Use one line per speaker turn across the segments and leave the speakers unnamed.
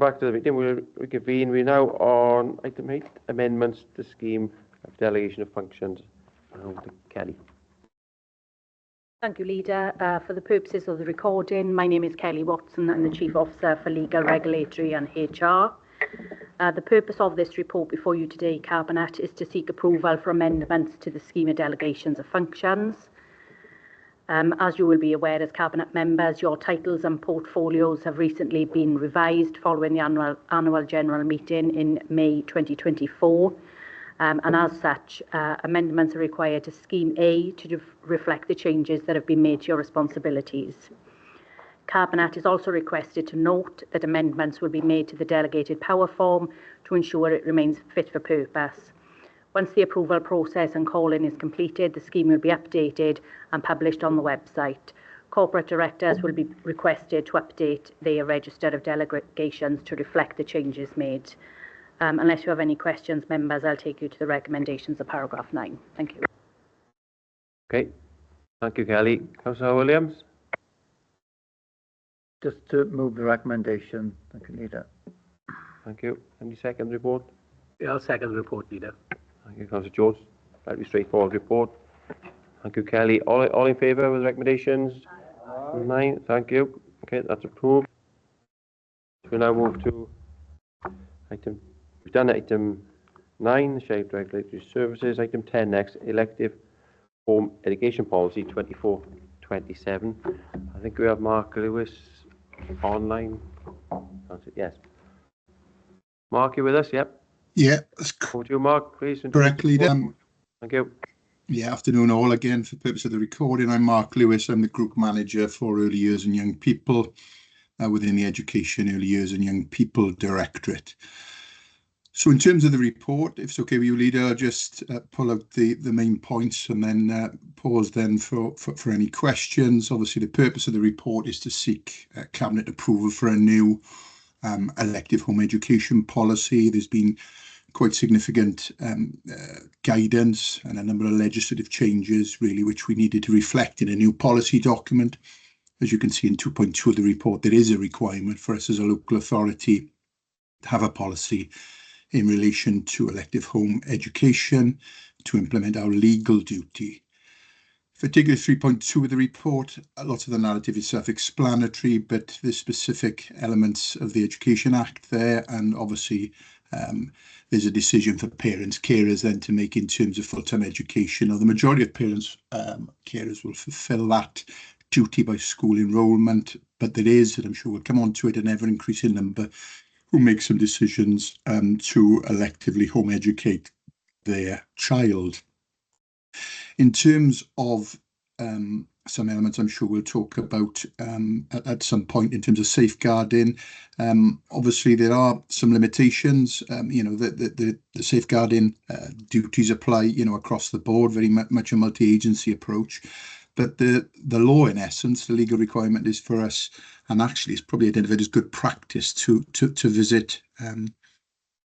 back to the meeting. We'll reconvene. We're now on item 8, amendments to scheme of delegation of functions. Over to Kelly.
Thank you, Leader. For the purposes of the recording, my name is Kelly Watson. I'm the Chief Officer for Legal, Regulatory and HR. The purpose of this report before you today, Cabinet, is to seek approval for amendments to the scheme of delegations of functions. As you will be aware as Cabinet members, your titles and portfolios have recently been revised following the annual general meeting in May 2024. And as such, amendments are required to Scheme A to reflect the changes that have been made to your responsibilities. Cabinet is also requested to note that amendments will be made to the delegated power form to ensure it remains fit for purpose. Once the approval process and call-in is completed, the scheme will be updated and published on the website. Corporate directors will be requested to update their register of delegations to reflect the changes made. Unless you have any questions, members, I'll take you to the recommendations of paragraph 9. Thank you.
Okay. Thank you, Kelly. Councillor Williams?
Just to move the recommendation. Thank you, Leader.
Thank you. Any second report?
Yeah, I'll second the report, Leader.
Thank you, Councillor George. Very straightforward report. Thank you, Kelly. All in favour with recommendations? 9. Thank you. Okay, that's approved. We'll now move to we've done item 9, Shared Regulatory Services. Item 10 next, Elective Home Education Policy 24-27. I think we have Mark Lewis online. Yes. Mark, you with us? Yep.
Yeah.
Over to you, Mark, please.
Correct, Leader.
Thank you.
Yeah, afternoon all again. For the purpose of the recording, I'm Mark Lewis. I'm the Group Manager for Early Years and Young People within the Education, Early Years and Young People Directorate. So in terms of the report, if it's okay with you, Leader, I'll just pull out the main points and then pause then for any questions. Obviously, the purpose of the report is to seek Cabinet approval for a new elective home education policy. There's been quite significant guidance and a number of legislative changes, really, which we needed to reflect in a new policy document. As you can see in 2.2 of the report, there is a requirement for us as a local authority to have a policy in relation to elective home education to implement our legal duty. If I take you to 3.2 of the report, a lot of the narrative is self-explanatory, but there's specific elements of the Education Act there, and obviously there's a decision for parents, carers then to make in terms of full-time education. Now, the majority of parents, carers will fulfil that duty by school enrolment, but there is, and I'm sure we'll come on to it, an ever-increasing number who make some decisions to electively home educate their child. In terms of some elements I'm sure we'll talk about at some point in terms of safeguarding, obviously there are some limitations. The safeguarding duties apply, across the board, very much a multi-agency approach. But the law, in essence, the legal requirement is for us, and actually it's probably identified as good practice to visit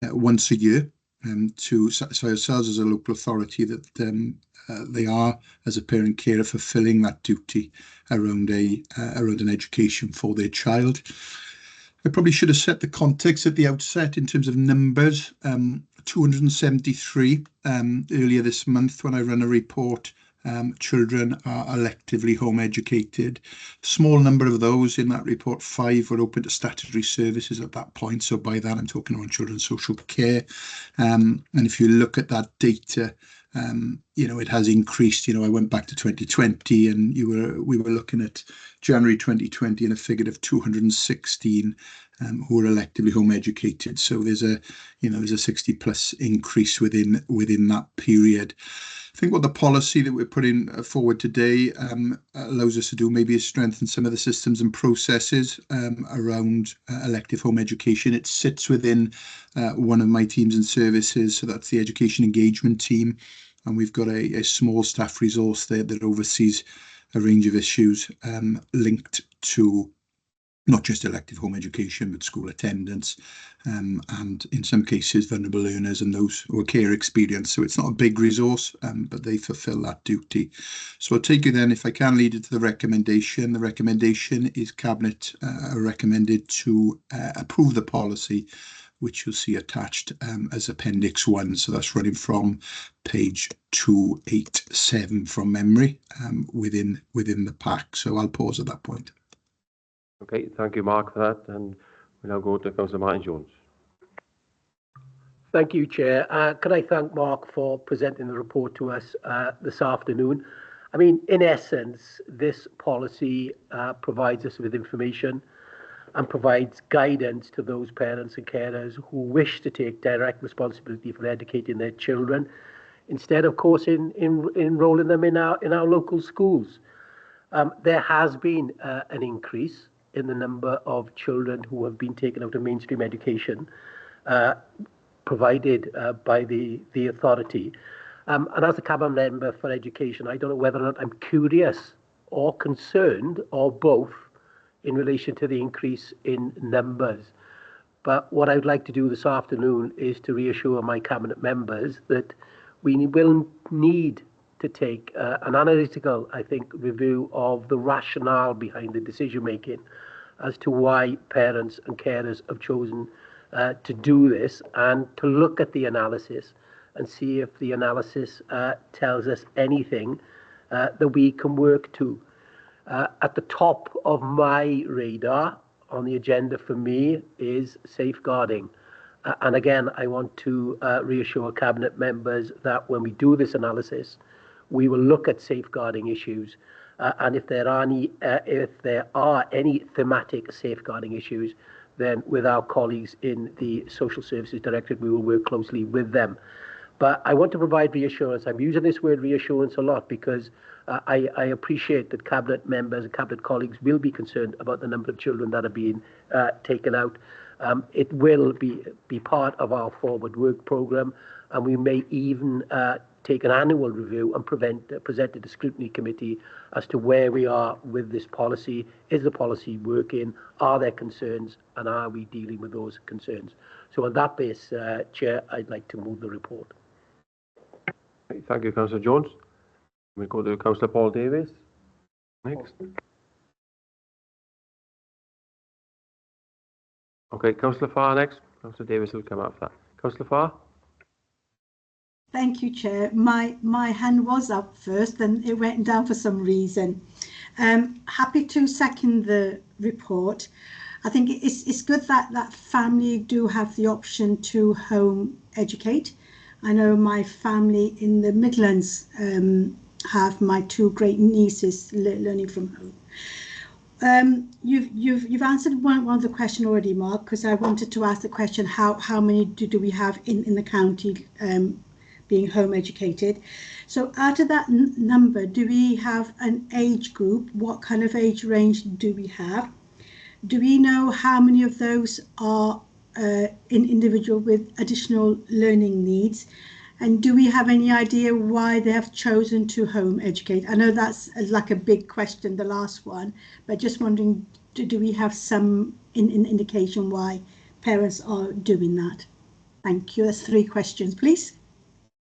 once a year to satisfy ourselves as a local authority that they are, as a parent carer, fulfilling that duty around an education for their child. I probably should have set the context at the outset in terms of numbers. 273 earlier this month when I ran a report. Children are electively home educated. Small number of those in that report, 5 were open to statutory services at that point. So by that, I'm talking about children's social care. And if you look at that data, it has increased. I went back to 2020 and we were looking at January 2020 and a figure of 216 who are electively home educated. So there's a 60+ increase within that period. I think what the policy that we're putting forward today allows us to do maybe is strengthen some of the systems and processes around elective home education. It sits within one of my teams and services, so that's the education engagement team, and we've got a small staff resource there that oversees a range of issues linked to not just elective home education, but school attendance, and in some cases, vulnerable learners and those who are care experienced. So it's not a big resource, but they fulfil that duty. So I'll take you then, if I can, lead it to the recommendation. The recommendation is Cabinet recommended to approve the policy, which you'll see attached as Appendix 1. So that's running from page 287 from memory within the pack. So I'll pause at that point.
Okay, thank you, Mark, for that. And we now go to Councillor Martin Jones.
Thank you, Chair. Can I thank Mark for presenting the report to us this afternoon? I mean, in essence, this policy provides us with information and provides guidance to those parents and carers who wish to take direct responsibility for educating their children, instead, of course, enrolling them in our local schools. There has been an increase in the number of children who have been taken out of mainstream education provided by the authority. And as a Cabinet member for education, I don't know whether or not I'm curious or concerned or both in relation to the increase in numbers. But what I would like to do this afternoon is to reassure my Cabinet members that we will need to take an analytical, I think, review of the rationale behind the decision making as to why parents and carers have chosen to do this, and to look at the analysis and see if the analysis tells us anything that we can work to. At the top of my radar on the agenda for me is safeguarding. And again, I want to reassure Cabinet members that when we do this analysis, we will look at safeguarding issues. And if there are any thematic safeguarding issues, then with our colleagues in the Social Services Directorate, we will work closely with them. But I want to provide reassurance. I'm using this word reassurance a lot because I appreciate that Cabinet members and Cabinet colleagues will be concerned about the number of children that are being taken out. It will be part of our forward work programme, and we may even take an annual review and present it to Scrutiny Committee as to where we are with this policy. Is the policy working? Are there concerns? And are we dealing with those concerns? So on that basis, Chair, I'd like to move the report.
Thank you, Councillor Jones. We go to Councillor Paul Davies next. Okay, Councillor Farr next. Councillor Davies will come after that. Councillor Farr.
Thank you, Chair. My hand was up first and it went down for some reason. Happy to second the report. I think it's good that family do have the option to home educate. I know my family in the Midlands have my two great nieces learning from home. You've answered one of the question already, Mark, because I wanted to ask the question, how many do we have in the county being home educated? So out of that number, do we have an age group? What kind of age range do we have? Do we know how many of those are individual with additional learning needs? And do we have any idea why they have chosen to home educate? I know that's like a big question, the last one, but just wondering, do we have some indication why parents are doing that? Thank you. That's 3 questions, please.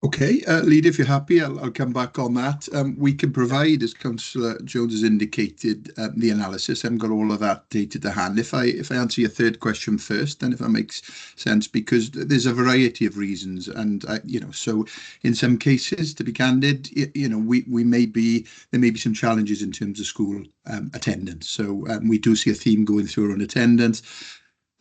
Okay, Leader, if you're happy, I'll come back on that. We can provide, as Councillor Jones has indicated, the analysis. I haven't got all of that data to hand. If I answer your third question first, then if that makes sense, because there's a variety of reasons, and so in some cases, to be candid, there may be some challenges in terms of school attendance. So we do see a theme going through around attendance.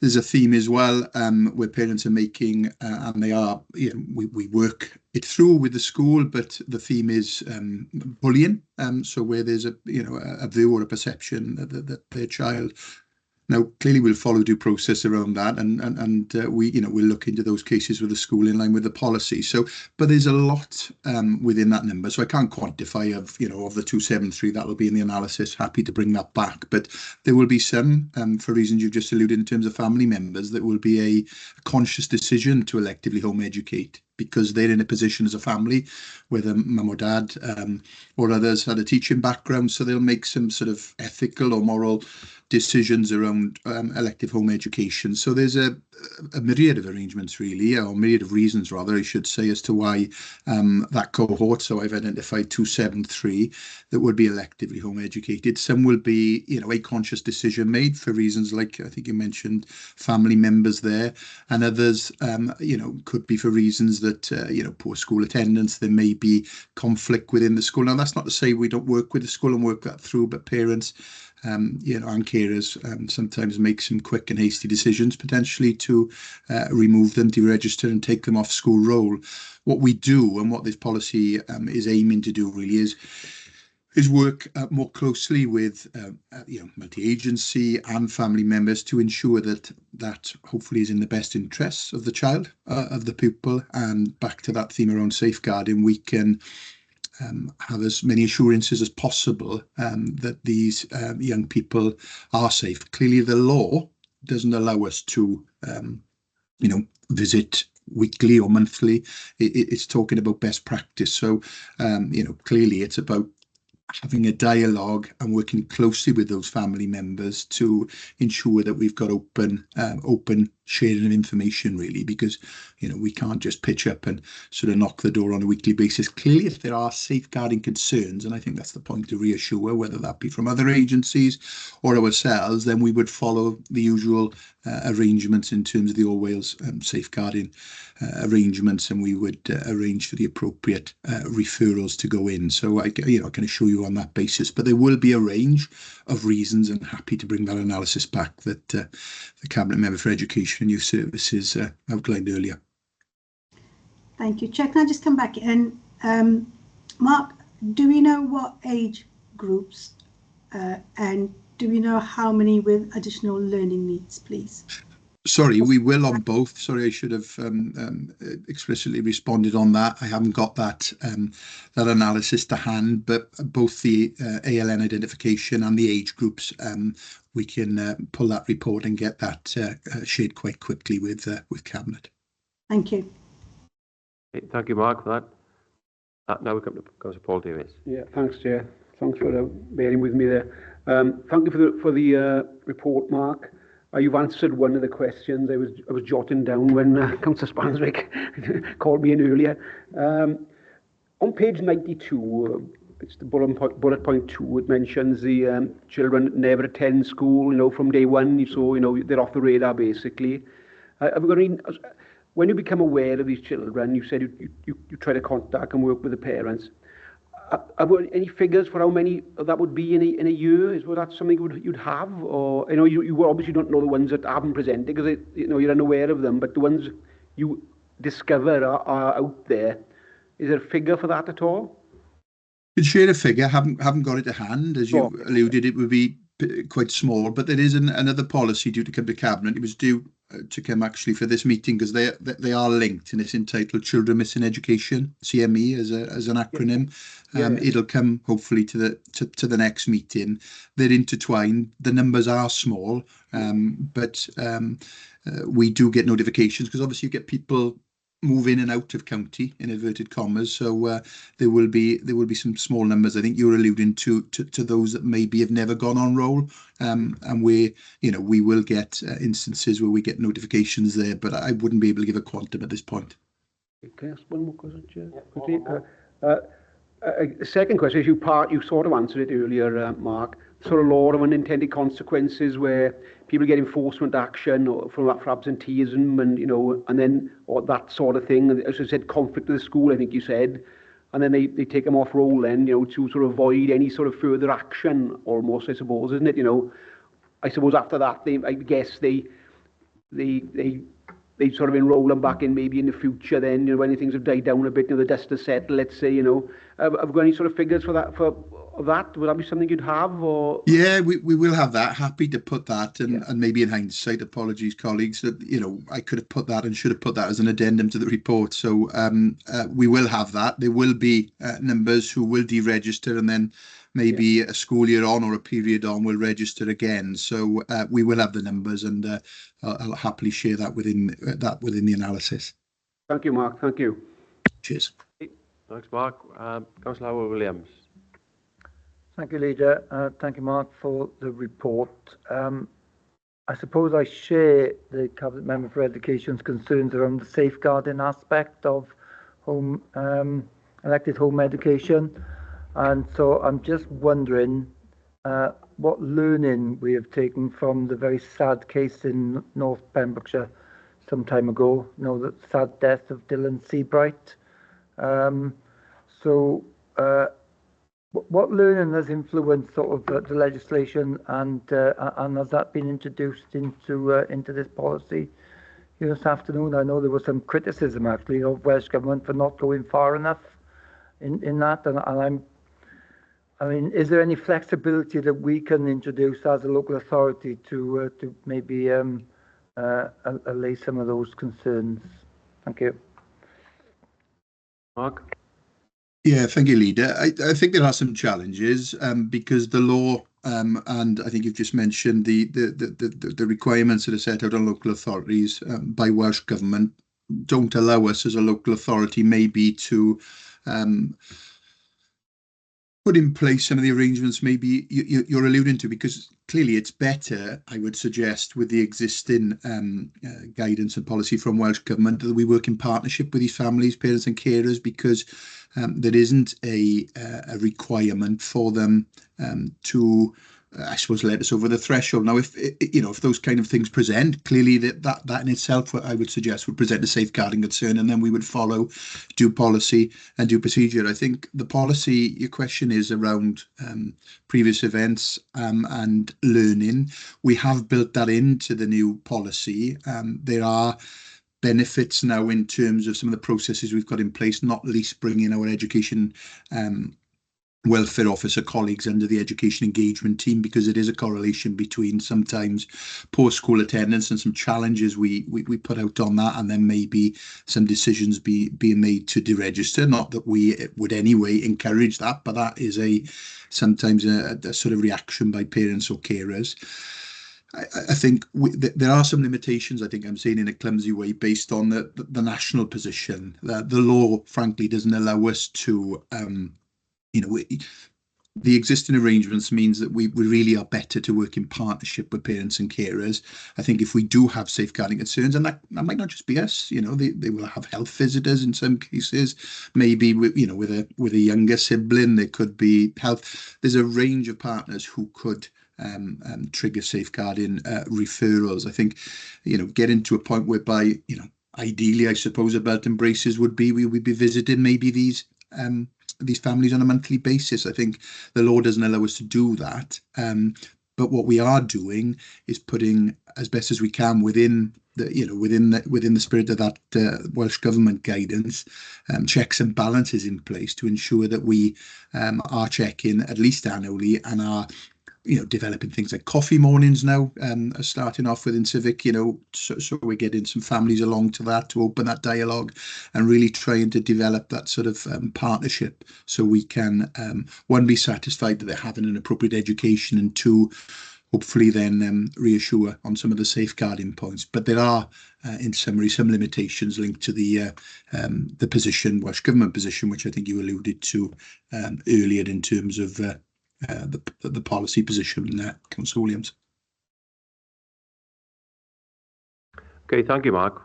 There's a theme as well where parents are making, and they are, we work it through with the school, but the theme is bullying. So where there's a view or a perception that their child. Now, clearly, we'll follow due process around that, and we'll look into those cases with the school in line with the policy. So, but there's a lot within that number, so I can't quantify of the 273 that will be in the analysis. Happy to bring that back, but there will be some, for reasons you've just alluded in terms of family members, that will be a conscious decision to electively home educate, because they're in a position as a family, whether mum or dad or others had a teaching background, so they'll make some sort of ethical or moral decisions around elective home education. So there's a myriad of arrangements really, or myriad of reasons rather, I should say, as to why that cohort, so I've identified 273, that would be electively home educated. Some will be, a conscious decision made for reasons like, I think you mentioned family members there, and others, could be for reasons that, poor school attendance, there may be conflict within the school. Now, that's not to say we don't work with the school and work that through, but parents, and carers sometimes make some quick and hasty decisions potentially to remove them, deregister and take them off school roll. What we do and what this policy is aiming to do really is work more closely with multi-agency and family members to ensure that hopefully is in the best interests of the child, of the pupil. And back to that theme around safeguarding, we can have as many assurances as possible that these young people are safe. Clearly, the law doesn't allow us to, visit weekly or monthly. It's talking about best practice. So, clearly it's about having a dialogue and working closely with those family members to ensure that we've got open sharing of information really, because we can't just pitch up and sort of knock the door on a weekly basis. Clearly, if there are safeguarding concerns, and I think that's the point to reassure, whether that be from other agencies or ourselves, then we would follow the usual arrangements in terms of the All Wales safeguarding arrangements, and we would arrange for the appropriate referrals to go in. So I can assure you on that basis, but there will be a range of reasons, and happy to bring that analysis back that the Cabinet Member for Education and Youth Services outlined earlier.
Thank you. Chair, can I just come back in? Mark, do we know what age groups and do we know how many with additional learning needs, please?
Sorry, we will on both. Sorry, I should have explicitly responded on that. I haven't got that analysis to hand, but both the ALN identification and the age groups, we can pull that report and get that shared quite quickly with Cabinet.
Thank you.
Okay, thank you, Mark, for that. Now we come to Councillor Paul Davies.
Yeah, thanks, Chair. Thanks for bearing with me there. Thank you for the report, Mark. You've answered one of the questions I was jotting down when Councillor Spanswick called me in earlier. On page 92, it's the bullet point 2. It mentions the children never attend school, from day one. So they're off the radar basically. When you become aware of these children, you said you try to contact and work with the parents. Have there any figures for how many that would be in a year? Is that something you'd have, or you obviously don't know the ones that haven't presented because you're unaware of them, but the ones you discover are out there. Is there a figure for that at all?
Could share a figure. Haven't got it to hand, as you alluded. It would be quite small, but there is another policy due to come to Cabinet. It was due to come actually for this meeting because they are linked, and it's entitled Children Missing Education, CME as an acronym. It'll come hopefully to the next meeting. They're intertwined. The numbers are small, but we do get notifications because obviously you get people move in and out of county in inverted commas, so there will be some small numbers. I think you're alluding to those that maybe have never gone on roll, and we will get instances where we get notifications there, but I wouldn't be able to give a quantum at this point.
Can I ask one more question, Chair? The second question is you sort of answered it earlier, Mark. Sort of law of unintended consequences where people get enforcement action or for absenteeism and then or that sort of thing. As I said, conflict with the school, I think you said, and then they take them off roll then to sort of avoid any sort of further action almost, I suppose, isn't it? I suppose after that I guess they sort of enroll them back in maybe in the future then, when things have died down a bit, the dust has settled, let's say, have you got any sort of figures for that, would that be something you'd have, or? Yeah,
we will have that. Happy to put that, and maybe in hindsight, apologies, colleagues, that, I could have put that and should have put that as an addendum to the report. So we will have that. There will be numbers who will deregister and then maybe a school year on or a period on will register again. So we will have the numbers, and I'll happily share that within the analysis.
Thank you, Mark. Thank you.
Cheers.
Thanks, Mark. Councillor Howard-Williams.
Thank you, Leader. Thank you, Mark, for the report. I suppose I share the Cabinet Member for Education's concerns around the safeguarding aspect of home elected home education. And so I'm just wondering what learning we have taken from the very sad case in North Pembrokeshire some time ago, the sad death of Dylan Seabright. What learning has influenced sort of the legislation, and has that been introduced into this policy here this afternoon? I know there was some criticism actually of Welsh Government for not going far enough in that, and I mean, is there any flexibility that we can introduce as a local authority to maybe allay some of those concerns? Thank you.
Mark?
Yeah, thank you, Leader. I think there are some challenges because the law, and I think you've just mentioned the requirements that are set out on local authorities by Welsh Government don't allow us as a local authority maybe to put in place some of the arrangements maybe you're alluding to, because clearly it's better, I would suggest, with the existing guidance and policy from Welsh Government that we work in partnership with these families, parents and carers, because there isn't a requirement for them to, I suppose, let us over the threshold. Now, if those kind of things present, clearly that in itself, I would suggest, would present a safeguarding concern, and then we would follow due policy and due procedure. I think the policy, your question is around previous events and learning. We have built that into the new policy. There are benefits now in terms of some of the processes we've got in place, not least bringing our education welfare officer colleagues under the education engagement team, because it is a correlation between sometimes poor school attendance and some challenges we put out on that, and then maybe some decisions being made to deregister. Not that we would anyway encourage that, but that is sometimes a sort of reaction by parents or carers. I think there are some limitations, I think I'm saying in a clumsy way, based on the national position. The law, frankly, doesn't allow us to the existing arrangements means that we really are better to work in partnership with parents and carers. I think if we do have safeguarding concerns, and that might not just be us, they will have health visitors in some cases, maybe with a younger sibling, there could be health. There's a range of partners who could trigger safeguarding referrals. I think, getting to a point whereby, ideally, I suppose, a belt and braces would be, we would be visiting maybe these families on a monthly basis. I think the law doesn't allow us to do that. But what we are doing is putting, as best as we can, within the spirit of that Welsh Government guidance, checks and balances in place to ensure that we are checking at least annually and are developing things like coffee mornings now, starting off within Civic, so we're getting some families along to that, to open that dialogue and really trying to develop that sort of partnership, so we can, one, be satisfied that they're having an appropriate education, and two, hopefully then reassure on some of the safeguarding points. But there are, in summary, some limitations linked to the position, Welsh Government position, which I think you alluded to earlier in terms of the policy position, Councillor Williams.
Okay, thank you, Mark.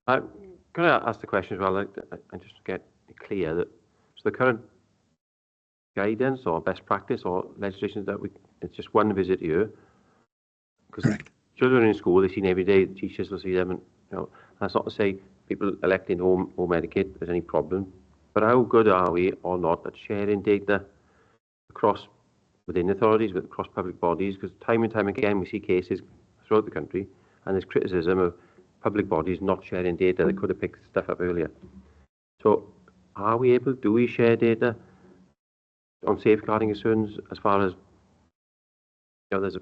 I'm going to ask the question as well, and just get clear that the current guidance or best practice or legislation that it's just one visit a year.
Correct.
Children in school, they're seen every day. The teachers will see them, and that's not to say people electing home educate there's any problem. But how good are we or not at sharing data across within authorities, across public bodies? Because time and time again we see cases throughout the country, and there's criticism of public bodies not sharing data. They could have picked stuff up earlier. So are we able, do we share data on safeguarding concerns, as far as there's a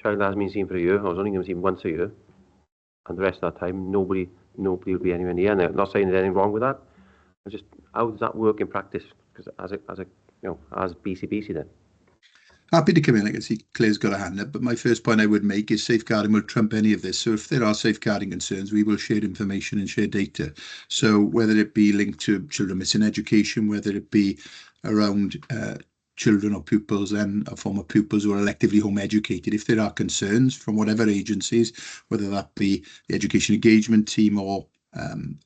child that hasn't been seen for a year, or was only going to be seen once a year, and the rest of that time nobody will be anywhere near. And I'm not saying there's anything wrong with that. Just how does that work in practice? Because as BCBC then.
Happy to come in. I can see Claire's got a hand up, but my first point I would make is safeguarding will trump any of this. So if there are safeguarding concerns, we will share information and share data. So whether it be linked to children missing education, whether it be around children or pupils then, former pupils who are electively home educated, if there are concerns from whatever agencies, whether that be the education engagement team or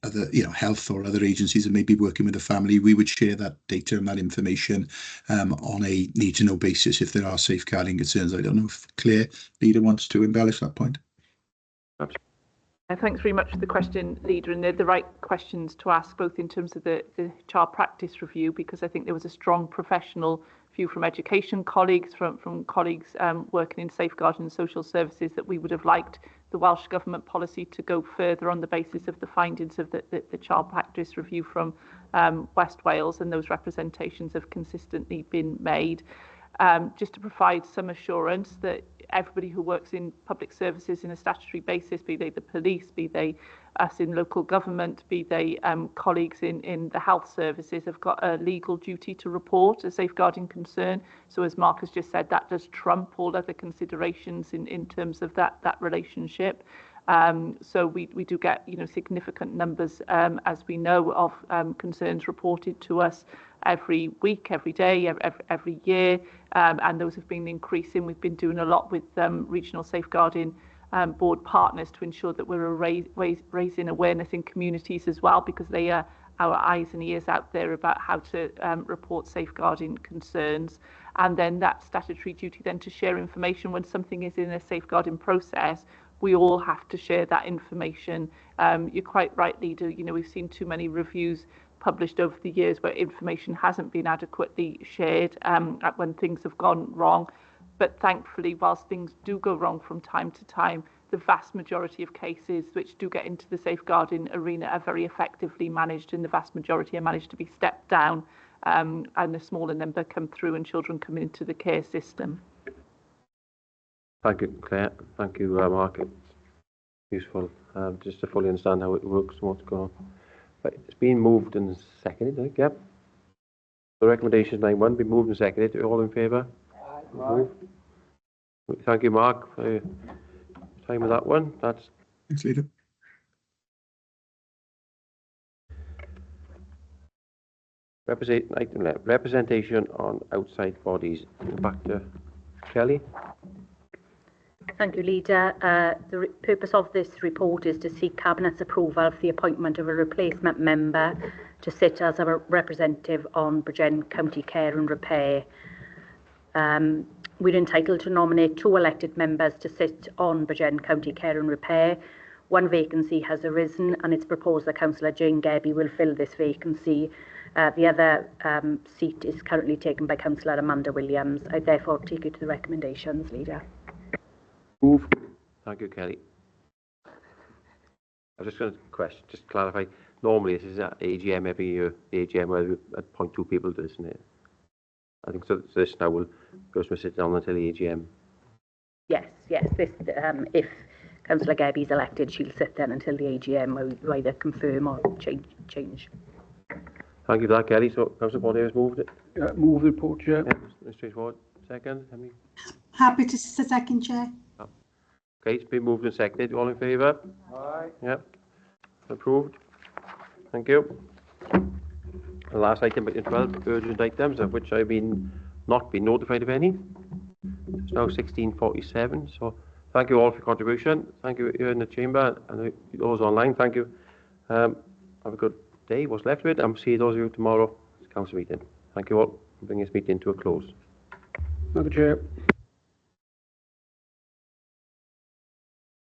other, health or other agencies that may be working with the family, we would share that data and that information on a need-to-know basis if there are safeguarding concerns. I don't know if Claire, leader, wants to embellish that point.
Thanks very much for the question, Leader, and they're the right questions to ask, both in terms of the child practice review, because I think there was a strong professional view from education colleagues, from colleagues working in safeguarding and social services, that we would have liked the Welsh Government policy to go further on the basis of the findings of the child practice review from West Wales, and those representations have consistently been made. Just to provide some assurance that everybody who works in public services in a statutory basis, be they the police, be they us in local government, be they colleagues in the health services, have got a legal duty to report a safeguarding concern. So as Mark has just said, that does trump all other considerations in terms of that relationship. So we do get significant numbers, as we know, of concerns reported to us every week, every day, every year, and those have been increasing. We've been doing a lot with regional safeguarding board partners to ensure that we're raising awareness in communities as well, because they are our eyes and ears out there about how to report safeguarding concerns. And then that statutory duty then to share information when something is in a safeguarding process. We all have to share that information. You're quite right, Leader. We've seen too many reviews published over the years where information hasn't been adequately shared when things have gone wrong. But thankfully, whilst things do go wrong from time to time, the vast majority of cases which do get into the safeguarding arena are very effectively managed, and the vast majority are managed to be stepped down, and a smaller number come through and children come into the care system.
Thank you, Claire. Thank you, Mark. It's useful just to fully understand how it works and what's going on. Right, it's been moved and seconded, I think, yep. The recommendation 9.1 been moved and seconded. All in favour? Aye. Thank you, Mark, for your time with that one. Thanks,
Leader.
Item 11, representation on outside bodies. Back to Kelly.
Thank you, Leader. The purpose of this report is to seek Cabinet's approval for the appointment of a replacement member to sit as a representative on Bridgend County Care and Repair. We're entitled to nominate 2 elected members to sit on Bridgend County Care and Repair. One vacancy has arisen, and it's proposed that Councillor Jane Gebbie will fill this vacancy. The other seat is currently taken by Councillor Amanda Williams. I therefore take you to the recommendations, Leader.
Move. Thank you, Kelly. I was just going to just clarify. Normally, this is at AGM every year. The AGM where we appoint 2 people to this, isn't it? I think so. This now will sit down until the AGM. Yes.
This, if Councillor Gebbie is elected, she'll sit then until the AGM will either confirm or change.
Thank you for that, Kelly. So, Councillor Body has moved it.
Move the report, Chair.
Yeah, straightforward. Second.
Happy to second, Chair.
Okay, it's been moved and seconded. All in favour? Aye. Yep. Approved. Thank you. The last item, item 12, urgent items, of which I've not been notified of any. It's now 16:47. So thank you all for your contribution. Thank you here in the chamber and those online. Thank you. Have a good day. What's left of it? I'll see those of you tomorrow. It's council meeting. Thank you all. Bring this meeting to a close.
Thank you, Chair.